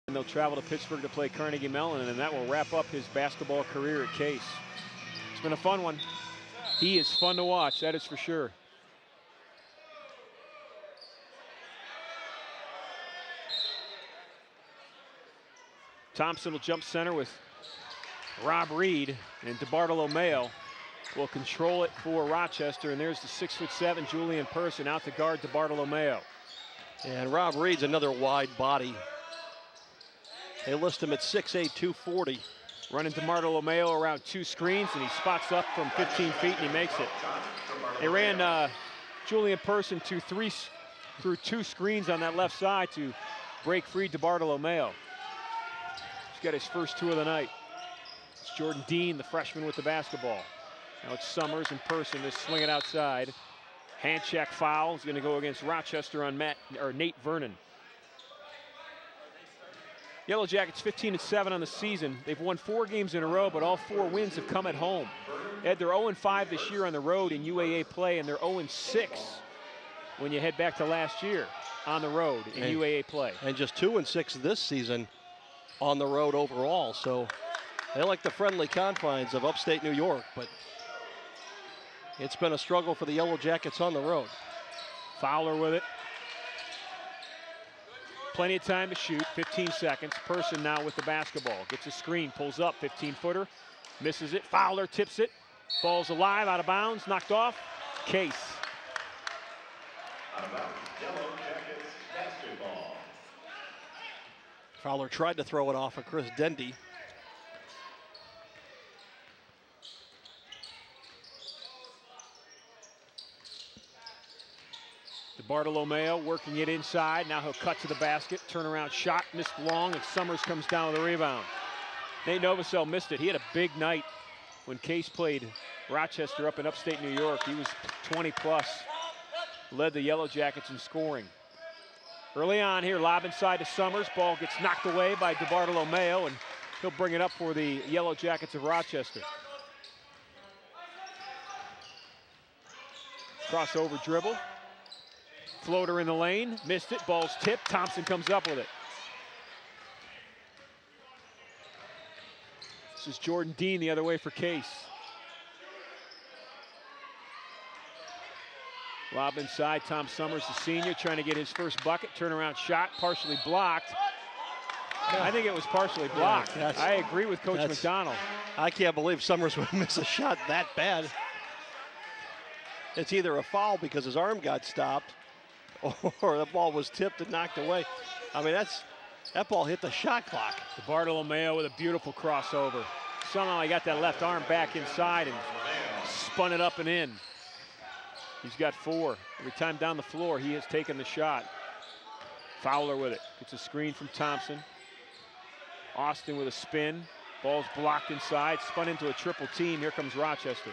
And they'll travel to Pittsburgh to play Carnegie Mellon, and that will wrap up his basketball career at Case. It's been a fun one. He is fun to watch, that is for sure. Thompson will jump center with Rob Reed, and DeBartolomeo will control it for Rochester, and there's the 6'7" Julian Person out to guard DeBartolomeo. And Rob Reed's another wide body. They list him at 6'8", 240. Running DeBartolomeo around 2 screens, and he spots up from 15 feet, and he makes it. They ran Julian Person through 2 screens on that left side to break free DeBartolomeo. He's got his first 2 of the night. It's Jordan Dean, the freshman, with the basketball. Now it's Summers and Person to swing it outside. Hand check foul is going to go against Rochester on Nate Vernon. Yellow Jackets 15-7 on the season. They've won 4 games in a row, but all 4 wins have come at home. They're 0-5 this year on the road in UAA play, and they're 0-6 when you head back to last year on the road in UAA play. And just 2-6 this season on the road overall. So they like the friendly confines of upstate New York, but it's been a struggle for the Yellow Jackets on the road. Fowler with it. Plenty of time to shoot, 15 seconds. Person now with the basketball. Gets a screen, pulls up, 15-footer. Misses it, Fowler tips it. Ball's alive, out of bounds, knocked off. Case. Out of bounds, Yellow Jackets basketball. Fowler tried to throw it off of Chris Dendy. DeBartolomeo working it inside. Now he'll cut to the basket. Turnaround shot, missed long, and Summers comes down with the rebound. Nate Novosel missed it. He had a big night when Case played Rochester up in upstate New York. He was 20+, led the Yellow Jackets in scoring. Early on here, lob inside to Summers. Ball gets knocked away by DeBartolomeo, and he'll bring it up for the Yellow Jackets of Rochester. Crossover dribble. Floater in the lane, missed it, ball's tipped, Thompson comes up with it. This is Jordan Dean the other way for Case. Lob inside, Tom Summers, the senior, trying to get his first bucket. Turnaround shot, partially blocked. I think it was partially blocked. Yeah, I agree with Coach McDonald. I can't believe Summers would miss a shot that bad. It's either a foul because his arm got stopped, or the ball was tipped and knocked away. I mean, that ball hit the shot clock. DeBartolomeo with a beautiful crossover. Somehow he got that left arm back inside and spun it up and in. He's got 4. Every time down the floor, he has taken the shot. Fowler with it. Gets a screen from Thompson. Austin with a spin. Ball's blocked inside, spun into a triple team. Here comes Rochester.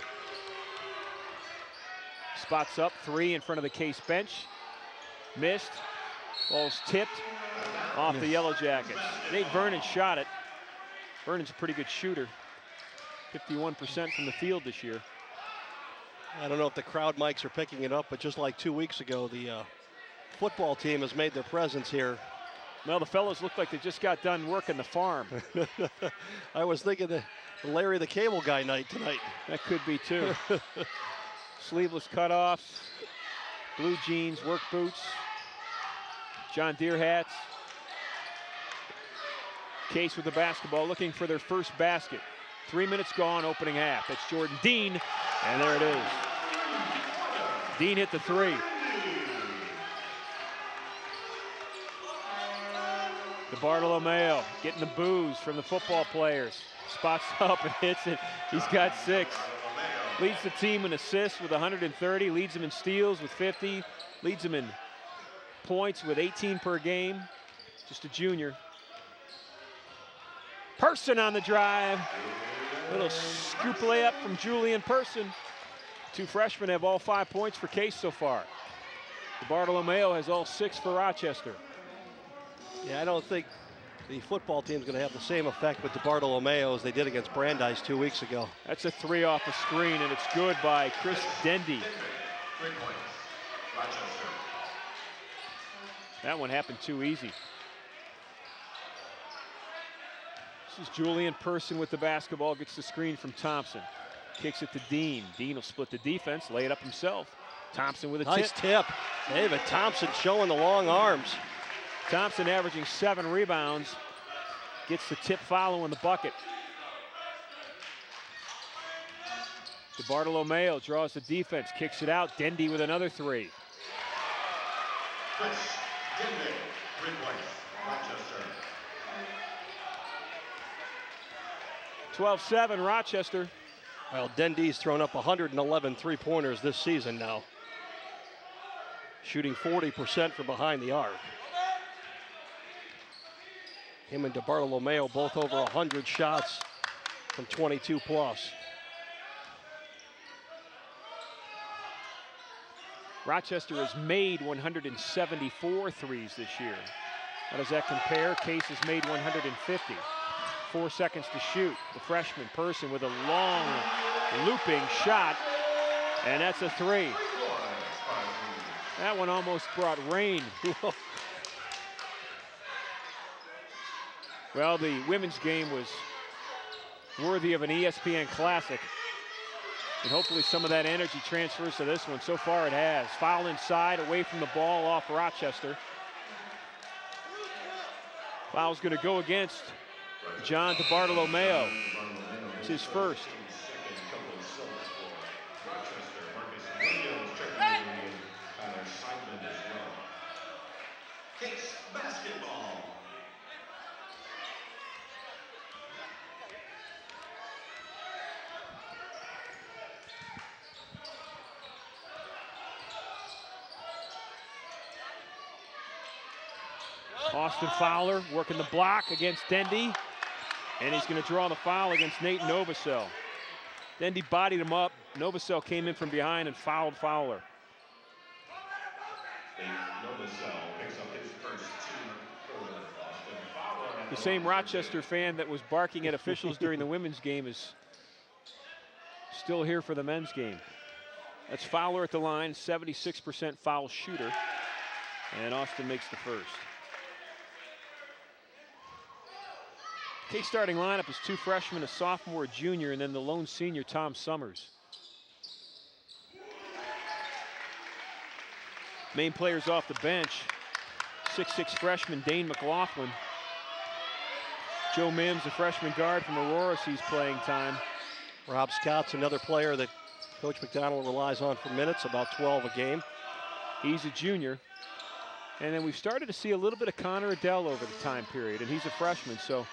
Spots up, 3 in front of the Case bench. Missed. Ball's tipped off the Yellow Jackets. Nate Vernon shot it. Vernon's a pretty good shooter. 51% from the field this year. I don't know if the crowd mics are picking it up, but just like 2 weeks ago, the football team has made their presence here. Well, the fellows look like they just got done working the farm. I was thinking the Larry the Cable Guy night tonight. That could be too. Sleeveless cutoffs, blue jeans, work boots, John Deere hats. Case with the basketball, looking for their first basket. 3 minutes gone, opening half. That's Jordan Dean, and there it is. Dean hit the 3. DeBartolomeo getting the boos from the football players. Spots up and hits it. He's got 6. Leads the team in assists with 130, leads them in steals with 50, leads them in points with 18 per game. Just a junior. Person on the drive. Little scoop layup from Julian Person. 2 freshmen have all 5 points for Case so far. DeBartolomeo has all 6 for Rochester. Yeah, I don't think the football team's going to have the same effect with DeBartolomeo as they did against Brandeis 2 weeks ago. That's a 3 off the screen, and it's good by Chris Dendy. 3 points, Rochester. That one happened too easy. This is Julian Person with the basketball, gets the screen from Thompson. Kicks it to Dean. Dean will split the defense, lay it up himself. Thompson with a nice tip. David Thompson showing the long arms. Thompson averaging 7 rebounds. Gets the tip foul in the bucket. DeBartolomeo draws the defense, kicks it out. Dendy with another 3. Chris Dendy, three-point, Rochester. 12-7, Rochester. Well, Dendy's thrown up 111 three-pointers this season now. Shooting 40% from behind the arc. Him and DeBartolomeo both over 100 shots from 22 plus. Rochester has made 174 threes this year. How does that compare? Case has made 150. 4 seconds to shoot. The freshman Person with a long looping shot, and that's a 3. That one almost brought rain. Well, the women's game was worthy of an ESPN Classic. And hopefully some of that energy transfers to this one. So far it has. Foul inside, away from the ball, off Rochester. Foul's going to go against John DeBartolomeo. It's his first. Austin Fowler working the block against Dendy. And he's going to draw the foul against Nate Novosel. Dendy bodied him up. Novosel came in from behind and fouled Fowler. The same Rochester fan that was barking at officials during the women's game is still here for the men's game. That's Fowler at the line, 76% foul shooter. And Austin makes the first. Case starting lineup is 2 freshmen, a sophomore, a junior, and then the lone senior, Tom Summers. Main players off the bench, 6'6" freshman Dane McLaughlin. Joe Mims, a freshman guard from Aurora, sees playing time. Rob Scott's another player that Coach McDonald relies on for minutes, about 12 a game. He's a junior. And then we've started to see a little bit of Connor Adell over the time period, and he's a freshman, so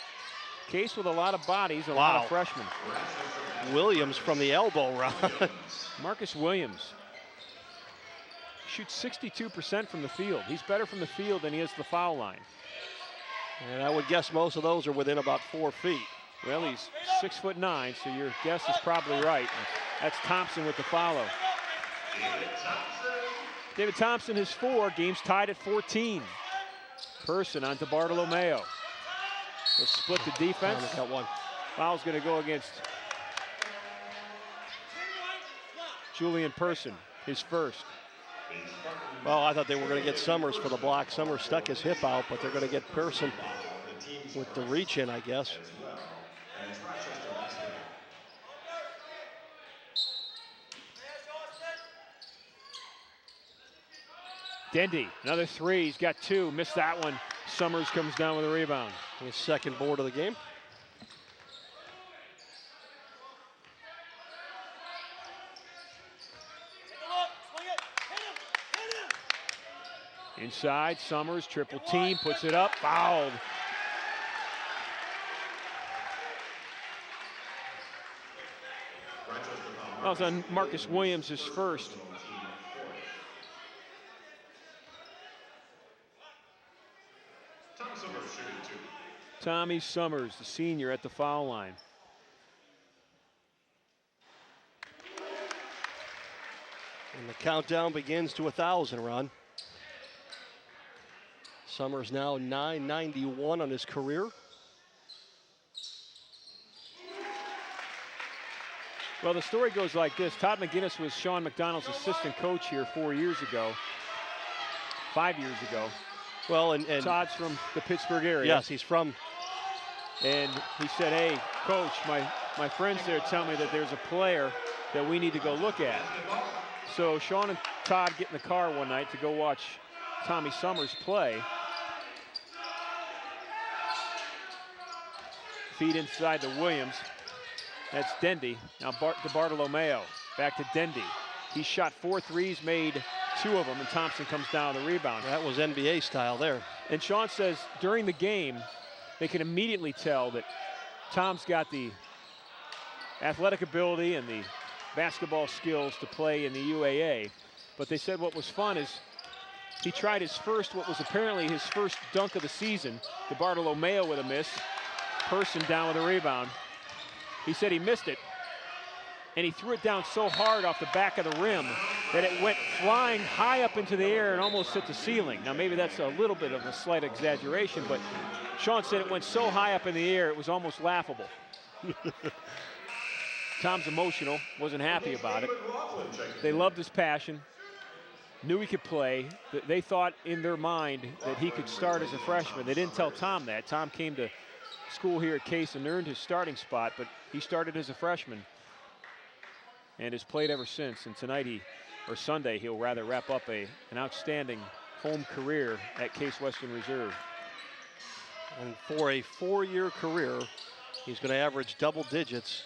Case with a lot of bodies, a lot of freshmen. Williams from the elbow run. Marcus Williams shoots 62% from the field. He's better from the field than he is the foul line. And I would guess most of those are within about 4 feet. Well, he's 6'9", so your guess is probably right. That's Thompson with the follow. David Thompson has 4, game's tied at 14. Person on DeBartolomeo. They'll split the defense. Got one. Foul's going to go against Julian Person, his first. Well, I thought they were going to get Summers for the block. Summers stuck his hip out, but they're going to get Person with the reach in, I guess. Dendy, another 3. He's got 2. Missed that one. Summers comes down with a rebound. His second board of the game. Inside, Summers, triple team, puts it up, fouled. That was on Marcus Williams, his first. Tommy Summers, the senior, at the foul line. And the countdown begins to 1,000, Ron. Summers now 991 on his career. Well, the story goes like this. Todd McGinnis was Sean McDonald's assistant coach here 4 years ago, 5 years ago. Well, and Todd's from the Pittsburgh area. Yes, he's from And he said, hey, coach, my friends there tell me that there's a player that we need to go look at. So Sean and Todd get in the car one night to go watch Tommy Summers play. Feed inside to Williams. That's Dendy. Now to Bartolomeo. Back to Dendy. He shot 4 threes, made 2 of them, and Thompson comes down with the rebound. That was NBA style there. And Sean says during the game, they can immediately tell that Tom's got the athletic ability and the basketball skills to play in the UAA. But they said what was fun is he tried what was apparently his first dunk of the season. To Bartolomeo with a miss. Person down with a rebound. He said he missed it, and he threw it down so hard off the back of the rim that it went flying high up into the air and almost hit the ceiling. Now maybe that's a little bit of a slight exaggeration, but Sean said it went so high up in the air it was almost laughable. Tom's emotional, wasn't happy about it. They loved his passion, knew he could play. They thought in their mind that he could start as a freshman. They didn't tell Tom that. Tom came to school here at Case and earned his starting spot, but he started as a freshman and has played ever since. And tonight Sunday, he'll rather wrap up an outstanding home career at Case Western Reserve. And for a 4-year career, he's going to average double digits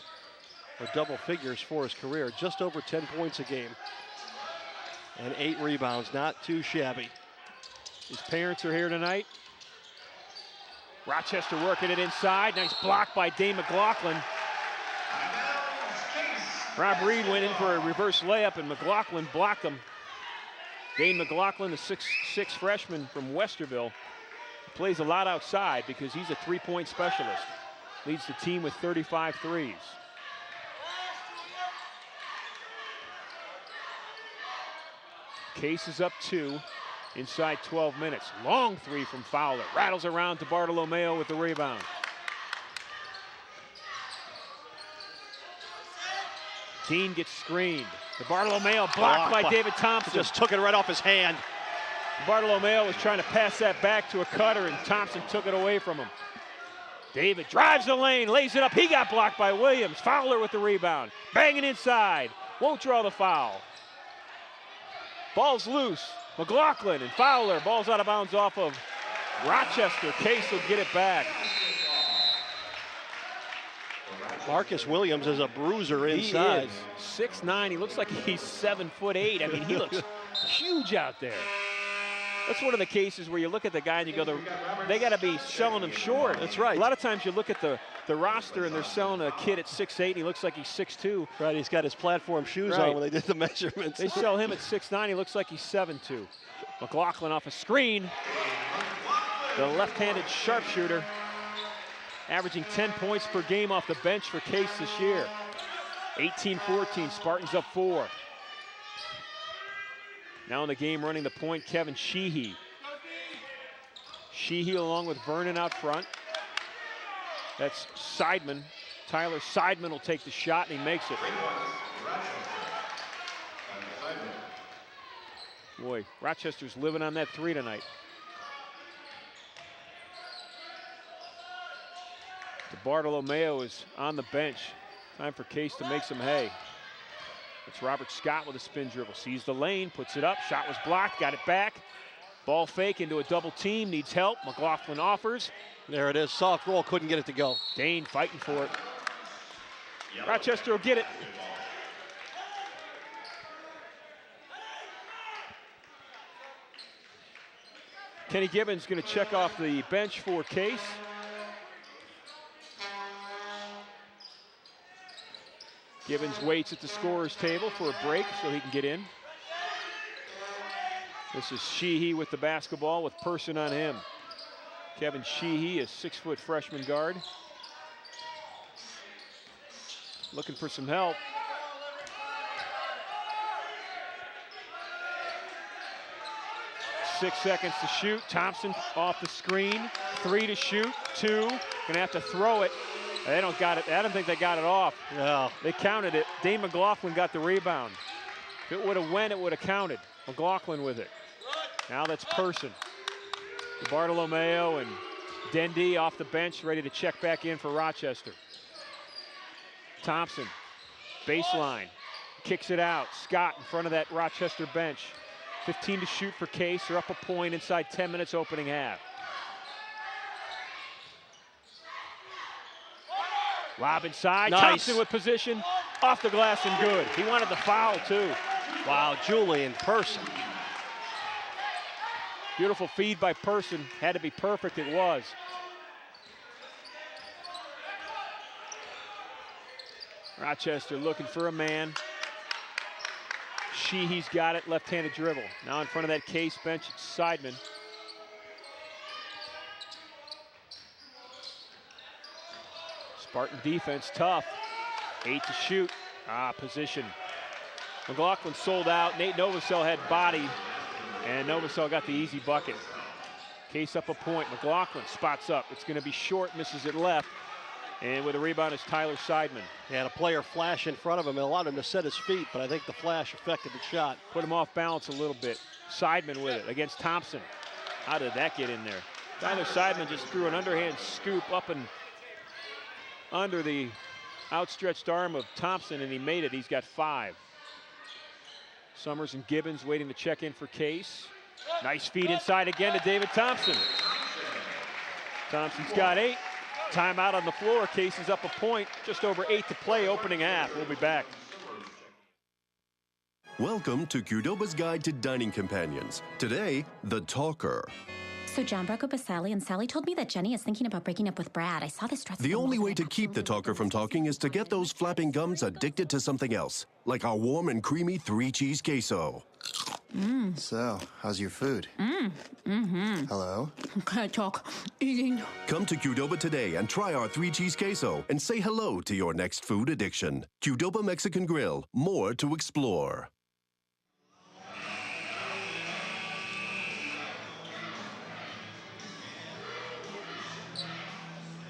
or double figures for his career, just over 10 points a game and 8 rebounds. Not too shabby. His parents are here tonight. Rochester working it inside. Nice block by Dane McLaughlin. Rob Reed went in for a reverse layup, and McLaughlin blocked him. Dane McLaughlin, the 6'6" freshman from Westerville, plays a lot outside because he's a 3-point specialist. Leads the team with 35 threes. Case is up 2. Inside 12 minutes. Long 3 from Fowler. Rattles around to Bartolomeo with the rebound. Dean gets screened. The Bartolomeo blocked by David Thompson. Just took it right off his hand. Bartolomeo was trying to pass that back to a cutter, and Thompson took it away from him. David drives the lane, lays it up. He got blocked by Williams. Fowler with the rebound. Banging inside. Won't draw the foul. Ball's loose. McLaughlin and Fowler. Ball's out of bounds off of Rochester. Case will get it back. Marcus Williams is a bruiser inside. He is 6'9". He looks like he's 7'8". I mean, he looks huge out there. That's one of the cases where you look at the guy and you go, they got to be selling him short. That's right. A lot of times you look at the roster and they're selling a kid at 6'8", and he looks like he's 6'2". Right, he's got his platform shoes on when they did the measurements. They sell him at 6'9". He looks like he's 7'2". McLaughlin off a screen. The left-handed sharpshooter, averaging 10 points per game off the bench for Case this year. 18-14, Spartans up 4. Now in the game running the point, Kevin Sheehy. Sheehy along with Vernon out front. That's Seidman. Tyler Seidman will take the shot, and he makes it. Boy, Rochester's living on that 3 tonight. Bartolomeo is on the bench. Time for Case to make some hay. It's Robert Scott with a spin dribble. Sees the lane, puts it up. Shot was blocked, got it back. Ball fake into a double team, needs help. McLaughlin offers. There it is, soft roll, couldn't get it to go. Dane fighting for it. Rochester will get it. Kenny Gibbons going to check off the bench for Case. Gibbons waits at the scorer's table for a break so he can get in. This is Sheehy with the basketball with Person on him. Kevin Sheehy, a 6-foot freshman guard. Looking for some help. Six seconds to shoot. Thompson off the screen. 3 to shoot. 2. Gonna have to throw it. They don't got it. I don't think they got it off. Yeah. They counted it. Dane McLaughlin got the rebound. If it would have went, it would have counted. McLaughlin with it. Now that's Person. Bartolomeo and Dendy off the bench, ready to check back in for Rochester. Thompson, baseline, kicks it out. Scott in front of that Rochester bench. 15 to shoot for Case. They're up a point inside 10 minutes opening half. Lob inside. Nice. Thompson with position. Off the glass and good. He wanted the foul too. Wow, Julian Person. Beautiful feed by Person. Had to be perfect. It was. Rochester looking for a man. Sheehy's got it. Left-handed dribble. Now in front of that Case bench, it's Seidman. Spartan defense tough. 8 to shoot. Position. McLaughlin sold out. Nate Novosel had body, and Novosel got the easy bucket. Case up a point. McLaughlin spots up. It's going to be short, misses it left. And with a rebound is Tyler Seidman. He had a player flash in front of him and allowed him to set his feet, but I think the flash affected the shot. Put him off balance a little bit. Seidman with it against Thompson. How did that get in there? Tyler Seidman just threw an underhand scoop up and under the outstretched arm of Thompson, and he made it. He's got 5. Summers and Gibbons waiting to check in for Case. Nice feed inside again to David Thompson. Thompson's got 8. Timeout on the floor. Case is up a point. Just over 8 to play opening half. We'll be back. Welcome to Qdoba's Guide to Dining Companions. Today, The Talker. So John broke up with Sally, and Sally told me that Jenny is thinking about breaking up with Brad. I saw this dress. The only way to keep the talker from talking is to get those flapping gums addicted to something else, like our warm and creamy 3-cheese queso. So, how's your food? Hello? Can't talk. Eating. Come to Qdoba today and try our 3-cheese queso and say hello to your next food addiction. Qdoba Mexican Grill, more to explore.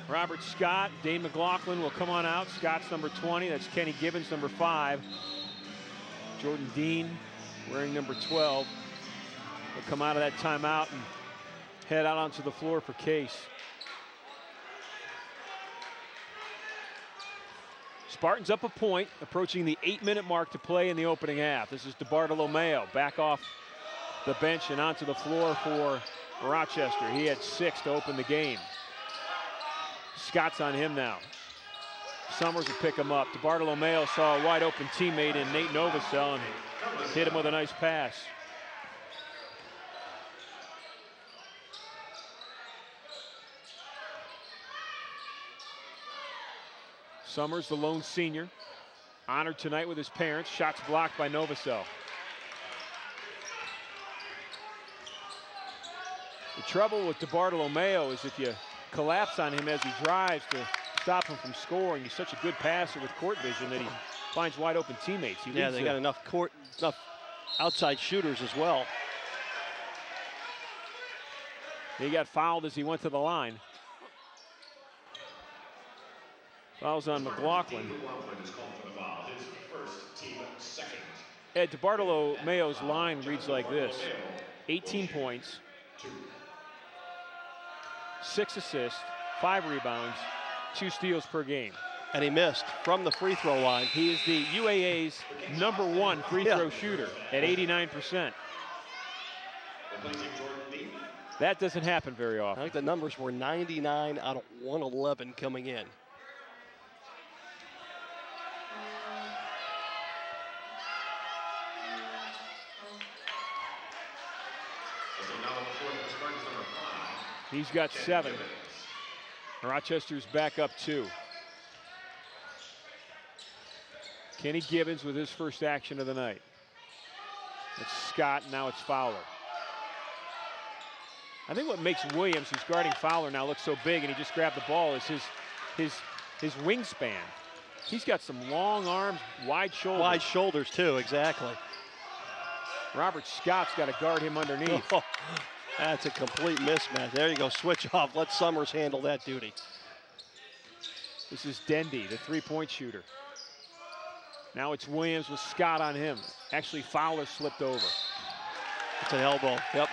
Robert Scott, Dane McLaughlin will come on out. Scott's number 20. That's Kenny Gibbons, number 5. Jordan Dean wearing number 12. Will come out of that timeout and head out onto the floor for Case. Spartans up a point, approaching the 8-minute mark to play in the opening half. This is DeBartolomeo back off the bench and onto the floor for Rochester. He had 6 to open the game. Scott's on him now. Summers will pick him up. DeBartolomeo saw a wide open teammate in Nate Novosel and hit him with a nice pass. Summers, the lone senior, honored tonight with his parents. Shots blocked by Novosel. The trouble with DeBartolomeo is if you collapse on him as he drives to stop him from scoring. He's such a good passer with court vision that he finds wide open teammates. Yeah, they got enough outside shooters as well. He got fouled as he went to the line. Fouls on McLaughlin. Ed, DeBartolomeo's line reads like this: 18 points, 6 assists, 5 rebounds, 2 steals per game. And he missed from the free throw line. He is the UAA's number 1 free throw shooter at 89%. That doesn't happen very often. I think the numbers were 99 out of 111 coming in. He's got 7. Rochester's back up 2. Kenny Gibbons with his first action of the night. It's Scott, now it's Fowler. I think what makes Williams, who's guarding Fowler now, look so big and he just grabbed the ball is his wingspan. He's got some long arms, wide shoulders. Wide shoulders too, exactly. Robert Scott's got to guard him underneath. Oh, that's a complete mismatch. There you go, switch off. Let Summers handle that duty. This is Dendy, the three-point shooter. Now it's Williams with Scott on him. Actually, Fowler slipped over. It's an elbow. Yep.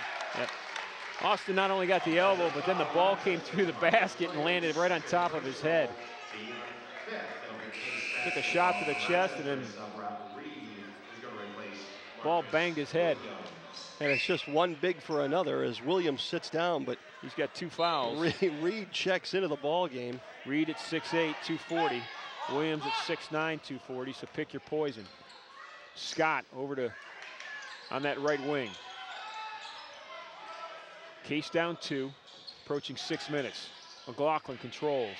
Austin not only got the elbow, but then the ball came through the basket and landed right on top of his head. Took a shot to the chest, and then ball banged his head. And it's just one big for another as Williams sits down, but he's got 2 fouls. Reed checks into the ball game. Reed at 6'8", 240. Williams at 6'9", 240, so pick your poison. Scott over to on that right wing. Case down 2, approaching 6 minutes. McLaughlin controls.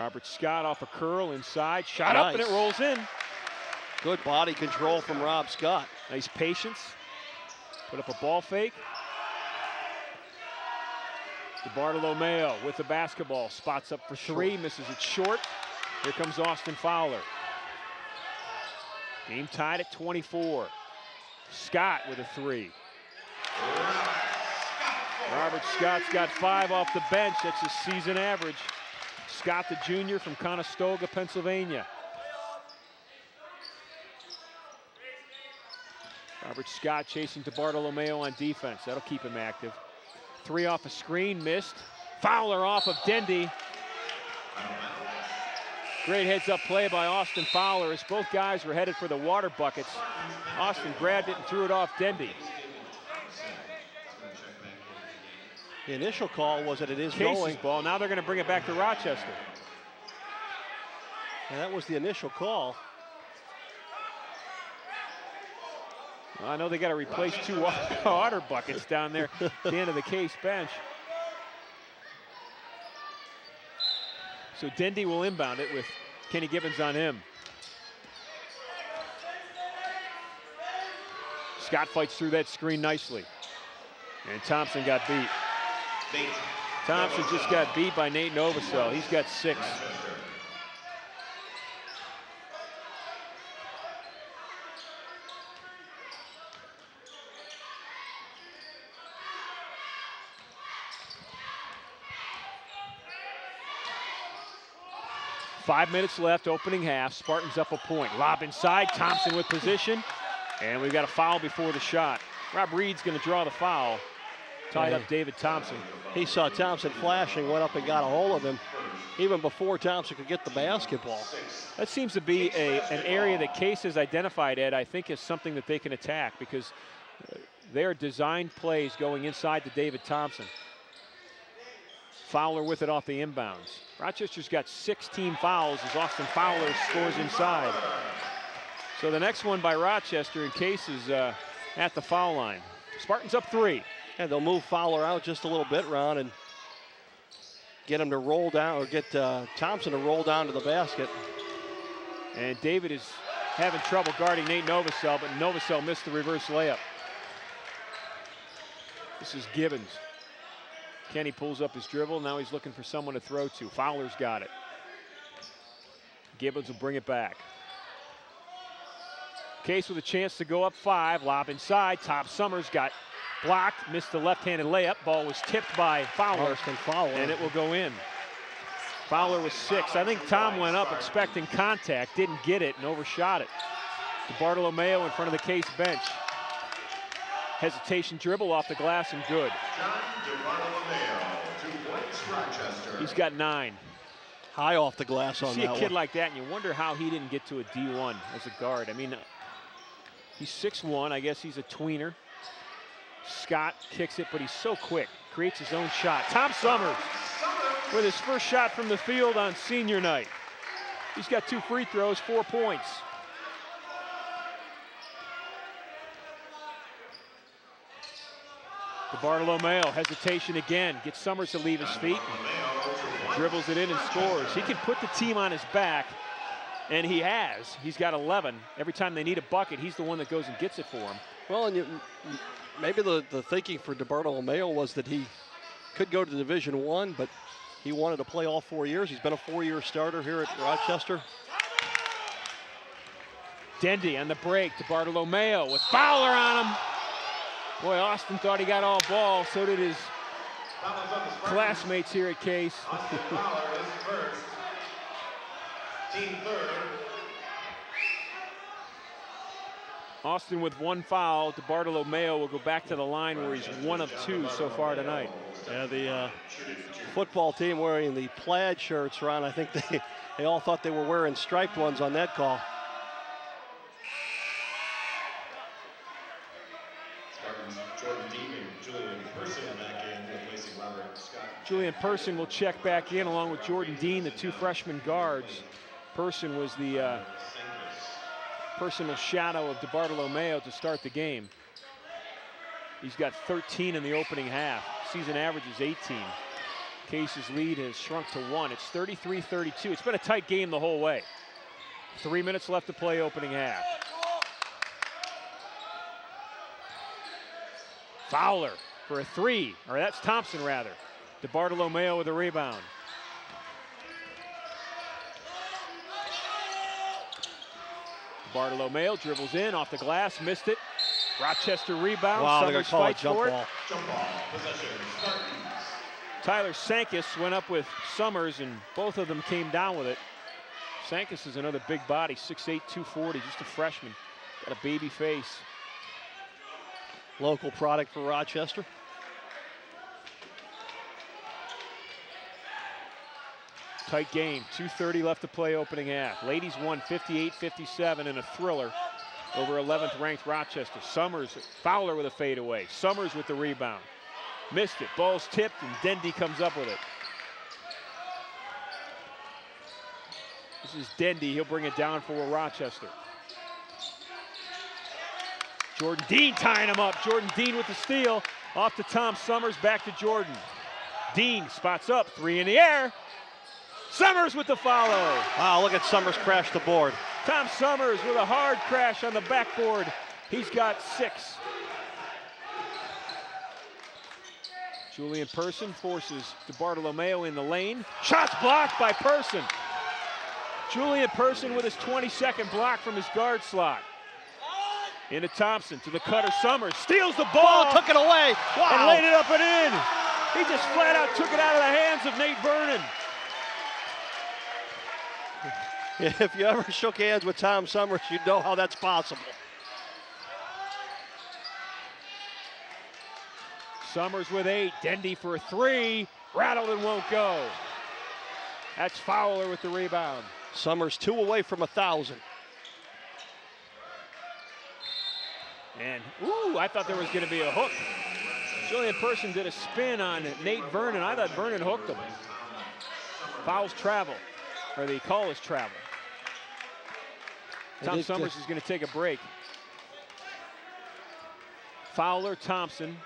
Robert Scott off a curl inside, shot up and it rolls in. Good body control from Rob Scott. Nice patience. Put up a ball fake. DeBartolomeo with the basketball, spots up for 3, misses it short. Here comes Austin Fowler. Game tied at 24. Scott with a 3. Robert Scott's got 5 off the bench. That's his season average. Scott, the junior from Conestoga, Pennsylvania. Robert Scott chasing DeBartolomeo on defense. That'll keep him active. 3 off a screen, missed. Fowler off of Dendy. Great heads-up play by Austin Fowler as both guys were headed for the water buckets. Austin grabbed it and threw it off Dendy. The initial call was that it is Case's going. ball. Now they're going to bring it back to Rochester. And that was the initial call. Well, I know they got to replace 2 water buckets down there at the end of the Case bench. So Dendy will inbound it with Kenny Gibbons on him. Scott fights through that screen nicely. And Thompson got beat. Thompson just got beat by Nate Novosel. He's got 6. Five minutes left, opening half. Spartans up a point. Lob inside, Thompson with position. And we've got a foul before the shot. Rob Reed's going to draw the foul. Tied up David Thompson. He saw Thompson flashing, went up and got a hold of him even before Thompson could get the basketball. That seems to be an area that Case has identified, Ed, I think is something that they can attack because they're designed plays going inside to David Thompson. Fowler with it off the inbounds. Rochester's got 16 fouls as Austin Fowler scores inside. So the next one by Rochester in Case is at the foul line. Spartans up 3. And they'll move Fowler out just a little bit, Ron, and get him to roll down, or get Thompson to roll down to the basket. And David is having trouble guarding Nate Novosel, but Novosel missed the reverse layup. This is Gibbons. Kenny pulls up his dribble. Now he's looking for someone to throw to. Fowler's got it. Gibbons will bring it back. Case with a chance to go up 5. Lob inside. Top Summers got blocked. Missed the left-handed layup. Ball was tipped by Fowler. And it will go in. Fowler was 6. I think Tom went up expecting contact. Didn't get it and overshot it. DeBartolomeo in front of the Case bench. Hesitation dribble off the glass and good. He's got 9. High off the glass on that one. See a kid like that and you wonder how he didn't get to a D1 as a guard. I mean, he's 6'1". I guess he's a tweener. Scott kicks it, but he's so quick. Creates his own shot. Tom Summers with his first shot from the field on senior night. He's got 2 free throws, 4 points. DeBartolomeo, hesitation again. Gets Summers to leave his feet. Dribbles it in and scores. He can put the team on his back, and he has. He's got 11. Every time they need a bucket, he's the one that goes and gets it for him. Well, and maybe the thinking for DeBartolomeo was that he could go to Division I, but he wanted to play all 4 years. He's been a 4-year starter here at Rochester. Dendy on the break. DeBartolomeo with Fowler on him. Boy, Austin thought he got all ball. So did his classmates here at Case. Team third. Austin with 1 foul. DeBartolomeo will go back to the line where he's 1 of 2 so far tonight. Yeah, the football team wearing the plaid shirts, Ron, I think they all thought they were wearing striped ones on that call. Spartans Jordan Dean and Julian Person back in, replacing Robert Scott. Julian Person will check back in along with Jordan Dean, the 2 freshman guards. Person was the personal shadow of DeBartolomeo to start the game. He's got 13 in the opening half. Season average is 18. Case's lead has shrunk to 1. It's 33-32. It's been a tight game the whole way. 3 minutes left to play opening half. Fowler for a 3, or that's Thompson rather. DeBartolomeo with a rebound. DeBartolomeo dribbles in off the glass, missed it. Rochester rebound. Wow, they're going Summers to call it fights jump for it. ball. Jump ball, possession, Spartans. Tyler Sankis went up with Summers, and both of them came down with it. Sankis is another big body, 6'8", 240, just a freshman. Got a baby face. Local product for Rochester. Tight game, 2:30 left to play opening half. Ladies won 58-57 in a thriller over 11th ranked Rochester. Summers, Fowler with a fadeaway. Summers with the rebound. Missed it, ball's tipped, and Dendy comes up with it. This is Dendy, he'll bring it down for Rochester. Jordan Dean tying him up. Jordan Dean with the steal. Off to Tom Summers, back to Jordan. Dean spots up, 3 in the air. Summers with the follow. Wow, look at Summers crash the board. Tom Summers with a hard crash on the backboard. He's got 6. Julian Person forces DeBartolomeo in the lane. Shots blocked by Person. Julian Person with his 22nd block from his guard slot. Into Thompson, to the cutter Summers. Steals the ball. Took it away. Wow. And laid it up and in. He just flat out took it out of the hands of Nate Vernon. If you ever shook hands with Tom Summers, you'd know how that's possible. Summers with 8. Dendy for a 3. Rattled and won't go. That's Fowler with the rebound. Summers 2 away from 1,000. And, ooh, I thought there was going to be a hook. Julian Person did a spin on Nate Vernon. I thought Vernon hooked him. Fouls travel, or the call is travel. Tom Summers is going to take a break. Fowler, Thompson.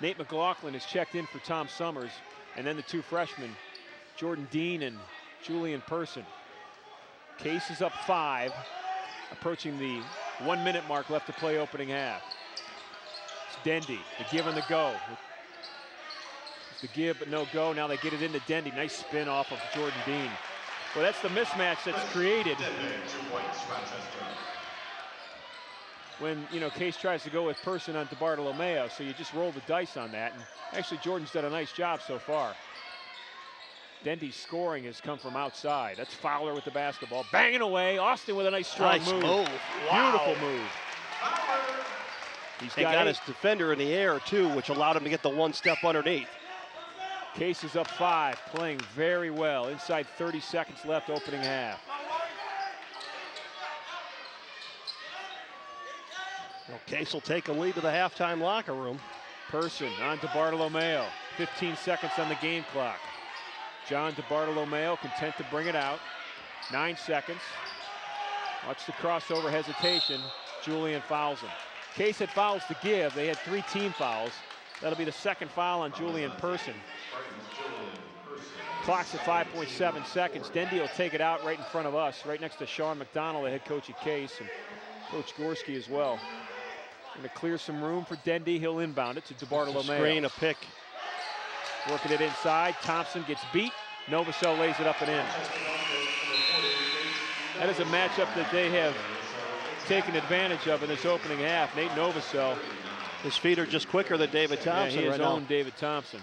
Nate McLaughlin is checked in for Tom Summers. And then the 2 freshmen, Jordan Dean and Julian Person. Case is up 5, approaching the 1 minute mark left to play opening half. It's Dendy, the give and the go. It's the give but no go. Now they get it into Dendy. Nice spin off of Jordan Dean. Well, that's the mismatch that's created when, you know, Case tries to go with Person on DeBartolomeo, so you just roll the dice on that. And actually, Jordan's done a nice job so far. Dendy's scoring has come from outside. That's Fowler with the basketball. Banging away. Austin with a nice strong move. Wow. Beautiful move. He got his defender in the air, too, which allowed him to get the 1 step underneath. Case is up 5, playing very well. Inside 30 seconds left, opening half. Well, Case will take a lead to the halftime locker room. Person on DeBartolomeo. 15 seconds on the game clock. John DeBartolomeo content to bring it out. 9 seconds. Watch the crossover hesitation. Julian fouls him. Case had fouls to give. They had 3 team fouls. That'll be the 2nd foul on Julian Person. Clock's at 5.7 seconds. Dendy will take it out right in front of us, right next to Sean McDonald, the head coach at Case, and Coach Gorski as well. Going to clear some room for Dendy. He'll inbound it to DeBartolomeo. Screen, a pick. Working it inside. Thompson gets beat. Novosel lays it up and in. That is a matchup that they have taken advantage of in this opening half. Nate Novosel. His feet are just quicker than David Thompson He has right now. owned David Thompson.